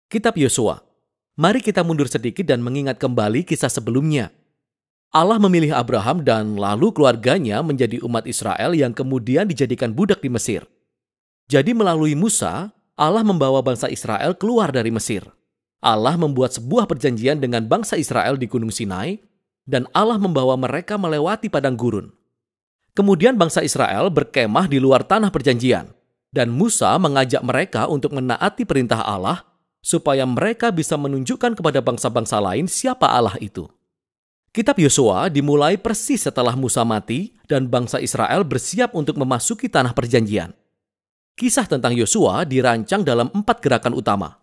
Kitab Yosua. Mari kita mundur sedikit dan mengingat kembali kisah sebelumnya. Allah memilih Abraham dan lalu keluarganya menjadi umat Israel yang kemudian dijadikan budak di Mesir. Jadi melalui Musa, Allah membawa bangsa Israel keluar dari Mesir. Allah membuat sebuah perjanjian dengan bangsa Israel di Gunung Sinai, dan Allah membawa mereka melewati padang gurun. Kemudian bangsa Israel berkemah di luar tanah perjanjian, dan Musa mengajak mereka untuk menaati perintah Allah, supaya mereka bisa menunjukkan kepada bangsa-bangsa lain siapa Allah itu. Kitab Yosua dimulai persis setelah Musa mati dan bangsa Israel bersiap untuk memasuki tanah perjanjian. Kisah tentang Yosua dirancang dalam 4 gerakan utama.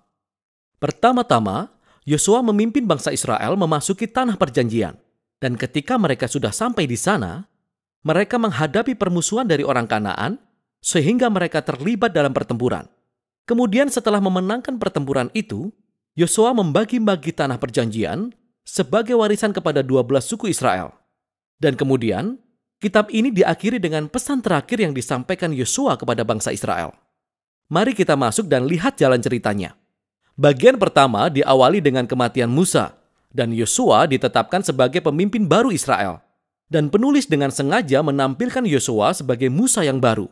Pertama-tama, Yosua memimpin bangsa Israel memasuki tanah perjanjian. Dan ketika mereka sudah sampai di sana, mereka menghadapi permusuhan dari orang Kanaan, sehingga mereka terlibat dalam pertempuran. Kemudian setelah memenangkan pertempuran itu, Yosua membagi-bagi tanah perjanjian sebagai warisan kepada 12 suku Israel. Dan kemudian, kitab ini diakhiri dengan pesan terakhir yang disampaikan Yosua kepada bangsa Israel. Mari kita masuk dan lihat jalan ceritanya. Bagian pertama diawali dengan kematian Musa, dan Yosua ditetapkan sebagai pemimpin baru Israel. Dan penulis dengan sengaja menampilkan Yosua sebagai Musa yang baru.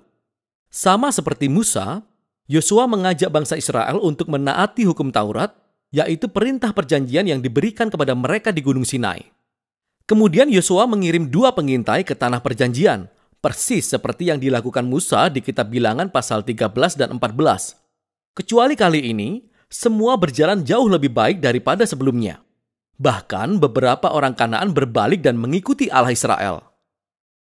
Sama seperti Musa, Yosua mengajak bangsa Israel untuk menaati hukum Taurat, yaitu perintah perjanjian yang diberikan kepada mereka di Gunung Sinai. Kemudian Yosua mengirim 2 pengintai ke tanah perjanjian, persis seperti yang dilakukan Musa di kitab Bilangan pasal 13 dan 14. Kecuali kali ini, semua berjalan jauh lebih baik daripada sebelumnya. Bahkan beberapa orang Kanaan berbalik dan mengikuti Allah Israel.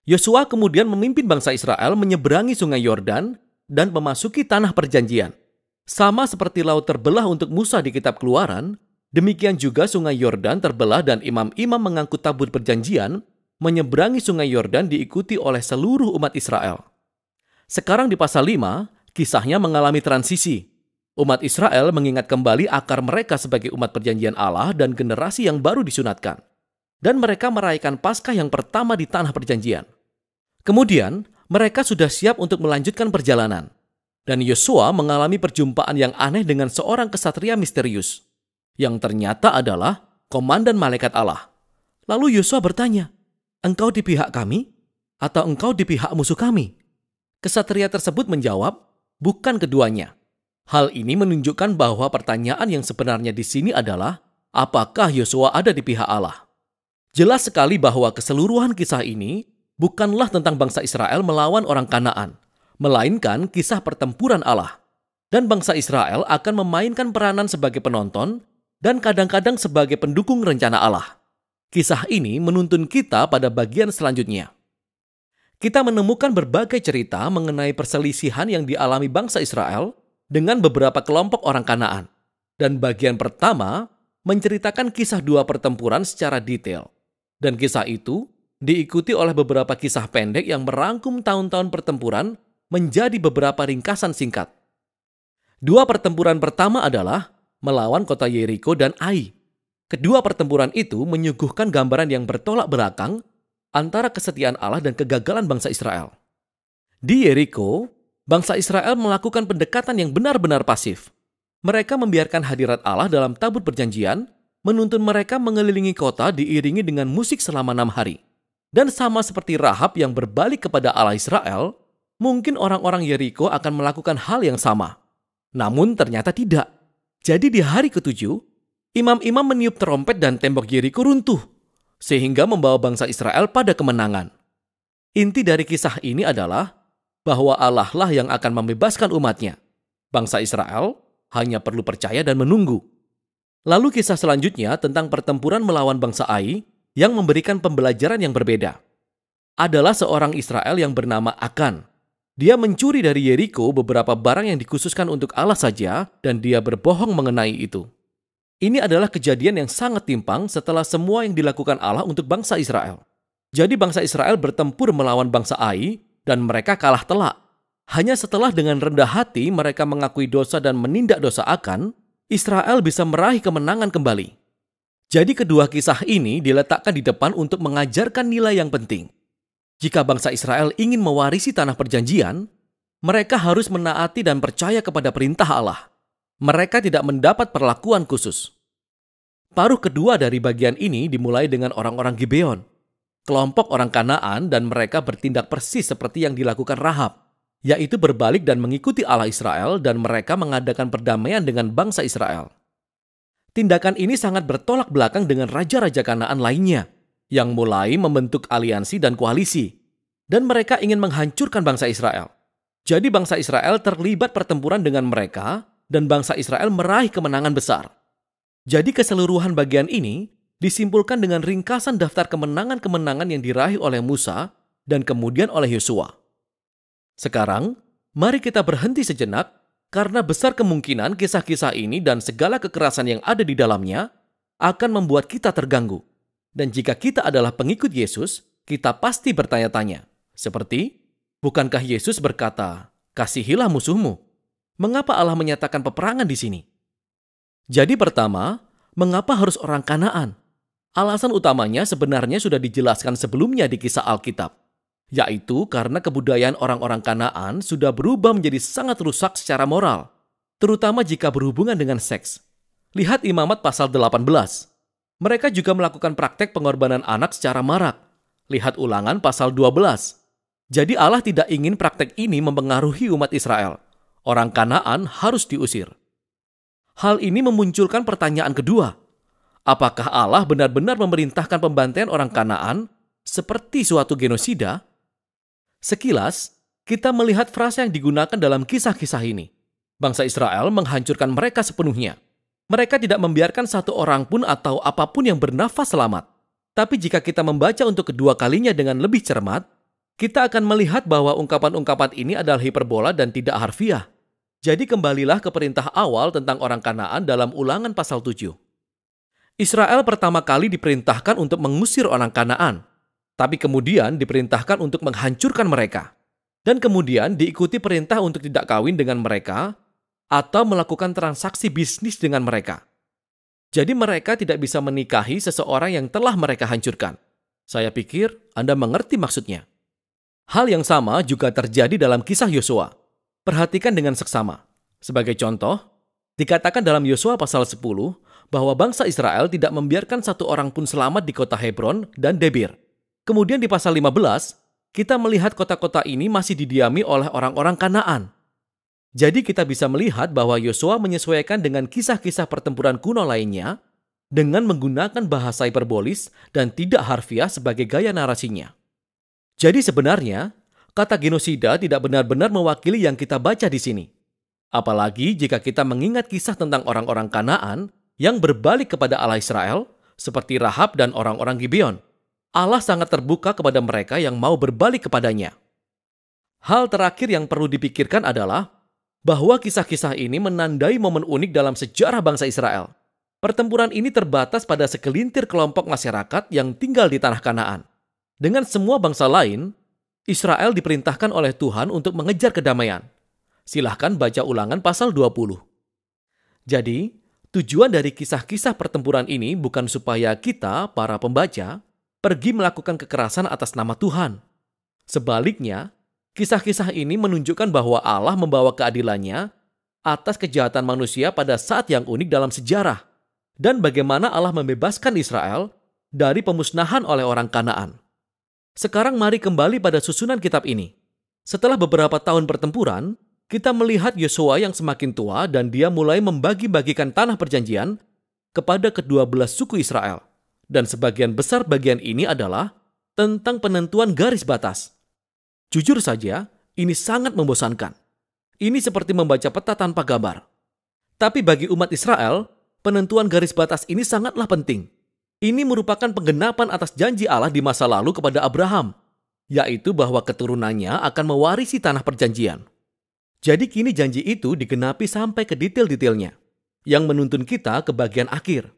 Yosua kemudian memimpin bangsa Israel menyeberangi sungai Yordan dan memasuki tanah perjanjian. Sama seperti laut terbelah untuk Musa di kitab Keluaran, demikian juga sungai Yordan terbelah dan imam-imam mengangkut tabut perjanjian menyeberangi sungai Yordan diikuti oleh seluruh umat Israel. Sekarang di pasal 5, kisahnya mengalami transisi. Umat Israel mengingat kembali akar mereka sebagai umat perjanjian Allah dan generasi yang baru disunatkan. Dan mereka merayakan Paskah yang pertama di tanah perjanjian. Kemudian, mereka sudah siap untuk melanjutkan perjalanan. Dan Yosua mengalami perjumpaan yang aneh dengan seorang kesatria misterius, yang ternyata adalah komandan malaikat Allah. Lalu Yosua bertanya, "Engkau di pihak kami, atau engkau di pihak musuh kami?" Kesatria tersebut menjawab, "Bukan keduanya." Hal ini menunjukkan bahwa pertanyaan yang sebenarnya di sini adalah, apakah Yosua ada di pihak Allah? Jelas sekali bahwa keseluruhan kisah ini bukanlah tentang bangsa Israel melawan orang Kanaan, melainkan kisah pertempuran Allah. Dan bangsa Israel akan memainkan peranan sebagai penonton dan kadang-kadang sebagai pendukung rencana Allah. Kisah ini menuntun kita pada bagian selanjutnya. Kita menemukan berbagai cerita mengenai perselisihan yang dialami bangsa Israel dengan beberapa kelompok orang Kanaan. Dan bagian pertama menceritakan kisah 2 pertempuran secara detail. Dan kisah itu diikuti oleh beberapa kisah pendek yang merangkum tahun-tahun pertempuran menjadi beberapa ringkasan singkat. 2 pertempuran pertama adalah melawan kota Yeriko dan Ai. Kedua pertempuran itu menyuguhkan gambaran yang bertolak belakang antara kesetiaan Allah dan kegagalan bangsa Israel. Di Yeriko, bangsa Israel melakukan pendekatan yang benar-benar pasif. Mereka membiarkan hadirat Allah dalam tabut perjanjian, menuntun mereka mengelilingi kota diiringi dengan musik selama 6 hari. Dan sama seperti Rahab yang berbalik kepada Allah Israel, mungkin orang-orang Yeriko akan melakukan hal yang sama. Namun ternyata tidak. Jadi di hari ke-7, imam-imam meniup trompet dan tembok Yeriko runtuh, sehingga membawa bangsa Israel pada kemenangan. Inti dari kisah ini adalah bahwa Allah lah yang akan membebaskan umatnya. Bangsa Israel hanya perlu percaya dan menunggu. Lalu kisah selanjutnya tentang pertempuran melawan bangsa Ai yang memberikan pembelajaran yang berbeda. Adalah seorang Israel yang bernama Akan. Dia mencuri dari Yeriko beberapa barang yang dikhususkan untuk Allah saja dan dia berbohong mengenai itu. Ini adalah kejadian yang sangat timpang setelah semua yang dilakukan Allah untuk bangsa Israel. Jadi bangsa Israel bertempur melawan bangsa Ai dan mereka kalah telak. Hanya setelah dengan rendah hati mereka mengakui dosa dan menindak dosa Akan, Israel bisa meraih kemenangan kembali. Jadi kedua kisah ini diletakkan di depan untuk mengajarkan nilai yang penting. Jika bangsa Israel ingin mewarisi tanah perjanjian, mereka harus menaati dan percaya kepada perintah Allah. Mereka tidak mendapat perlakuan khusus. Paruh kedua dari bagian ini dimulai dengan orang-orang Gibeon, kelompok orang Kanaan, dan mereka bertindak persis seperti yang dilakukan Rahab, yaitu berbalik dan mengikuti Allah Israel, dan mereka mengadakan perdamaian dengan bangsa Israel. Tindakan ini sangat bertolak belakang dengan raja-raja Kanaan lainnya, yang mulai membentuk aliansi dan koalisi, dan mereka ingin menghancurkan bangsa Israel. Jadi bangsa Israel terlibat pertempuran dengan mereka, dan bangsa Israel meraih kemenangan besar. Jadi keseluruhan bagian ini disimpulkan dengan ringkasan daftar kemenangan-kemenangan yang diraih oleh Musa dan kemudian oleh Yosua. Sekarang, mari kita berhenti sejenak karena besar kemungkinan kisah-kisah ini dan segala kekerasan yang ada di dalamnya akan membuat kita terganggu. Dan jika kita adalah pengikut Yesus, kita pasti bertanya-tanya. Seperti, bukankah Yesus berkata, "Kasihilah musuhmu"? Mengapa Allah menyatakan peperangan di sini? Jadi pertama, mengapa harus orang Kanaan? Alasan utamanya sebenarnya sudah dijelaskan sebelumnya di kisah Alkitab, yaitu karena kebudayaan orang-orang Kanaan sudah berubah menjadi sangat rusak secara moral, terutama jika berhubungan dengan seks. Lihat Imamat pasal 18. Mereka juga melakukan praktek pengorbanan anak secara marak. Lihat Ulangan pasal 12. Jadi Allah tidak ingin praktek ini mempengaruhi umat Israel. Orang Kanaan harus diusir. Hal ini memunculkan pertanyaan kedua. Apakah Allah benar-benar memerintahkan pembantaian orang Kanaan seperti suatu genosida? Sekilas, kita melihat frasa yang digunakan dalam kisah-kisah ini. Bangsa Israel menghancurkan mereka sepenuhnya. Mereka tidak membiarkan satu orang pun atau apapun yang bernafas selamat. Tapi jika kita membaca untuk kedua kalinya dengan lebih cermat, kita akan melihat bahwa ungkapan-ungkapan ini adalah hiperbola dan tidak harfiah. Jadi kembalilah ke perintah awal tentang orang Kanaan dalam Ulangan pasal 7. Israel pertama kali diperintahkan untuk mengusir orang Kanaan, tapi kemudian diperintahkan untuk menghancurkan mereka. Dan kemudian diikuti perintah untuk tidak kawin dengan mereka atau melakukan transaksi bisnis dengan mereka. Jadi mereka tidak bisa menikahi seseorang yang telah mereka hancurkan. Saya pikir Anda mengerti maksudnya. Hal yang sama juga terjadi dalam kisah Yosua. Perhatikan dengan seksama. Sebagai contoh, dikatakan dalam Yosua pasal 10 bahwa bangsa Israel tidak membiarkan satu orang pun selamat di kota Hebron dan Debir. Kemudian di pasal 15, kita melihat kota-kota ini masih didiami oleh orang-orang Kanaan. Jadi kita bisa melihat bahwa Yosua menyesuaikan dengan kisah-kisah pertempuran kuno lainnya dengan menggunakan bahasa hiperbolis dan tidak harfiah sebagai gaya narasinya. Jadi sebenarnya, kata genosida tidak benar-benar mewakili yang kita baca di sini. Apalagi jika kita mengingat kisah tentang orang-orang Kanaan yang berbalik kepada Allah Israel, seperti Rahab dan orang-orang Gibeon. Allah sangat terbuka kepada mereka yang mau berbalik kepadanya. Hal terakhir yang perlu dipikirkan adalah bahwa kisah-kisah ini menandai momen unik dalam sejarah bangsa Israel. Pertempuran ini terbatas pada segelintir kelompok masyarakat yang tinggal di tanah Kanaan. Dengan semua bangsa lain, Israel diperintahkan oleh Tuhan untuk mengejar kedamaian. Silahkan baca Ulangan pasal 20. Jadi, tujuan dari kisah-kisah pertempuran ini bukan supaya kita, para pembaca, pergi melakukan kekerasan atas nama Tuhan. Sebaliknya, kisah-kisah ini menunjukkan bahwa Allah membawa keadilannya atas kejahatan manusia pada saat yang unik dalam sejarah, dan bagaimana Allah membebaskan Israel dari pemusnahan oleh orang Kanaan. Sekarang mari kembali pada susunan kitab ini. Setelah beberapa tahun pertempuran, kita melihat Yosua yang semakin tua dan dia mulai membagi-bagikan tanah perjanjian kepada kedua belas suku Israel. Dan sebagian besar bagian ini adalah tentang penentuan garis batas. Jujur saja, ini sangat membosankan. Ini seperti membaca peta tanpa gambar. Tapi bagi umat Israel, penentuan garis batas ini sangatlah penting. Ini merupakan penggenapan atas janji Allah di masa lalu kepada Abraham, yaitu bahwa keturunannya akan mewarisi tanah perjanjian. Jadi kini janji itu digenapi sampai ke detail-detailnya, yang menuntun kita ke bagian akhir.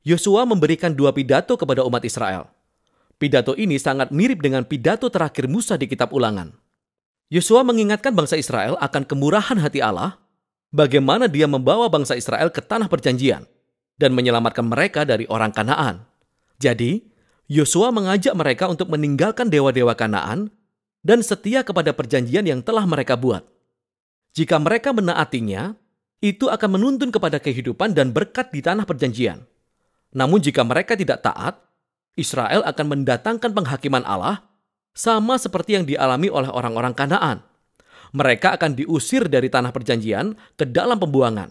Yosua memberikan 2 pidato kepada umat Israel. Pidato ini sangat mirip dengan pidato terakhir Musa di kitab Ulangan. Yosua mengingatkan bangsa Israel akan kemurahan hati Allah, bagaimana dia membawa bangsa Israel ke tanah perjanjian, dan menyelamatkan mereka dari orang Kanaan. Jadi, Yosua mengajak mereka untuk meninggalkan dewa-dewa Kanaan dan setia kepada perjanjian yang telah mereka buat. Jika mereka menaatinya, itu akan menuntun kepada kehidupan dan berkat di tanah perjanjian. Namun jika mereka tidak taat, Israel akan mendatangkan penghakiman Allah sama seperti yang dialami oleh orang-orang Kanaan. Mereka akan diusir dari tanah perjanjian ke dalam pembuangan.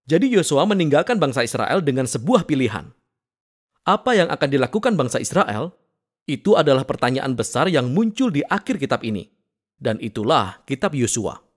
Jadi Yosua meninggalkan bangsa Israel dengan sebuah pilihan. Apa yang akan dilakukan bangsa Israel? Itu adalah pertanyaan besar yang muncul di akhir kitab ini. Dan itulah kitab Yosua.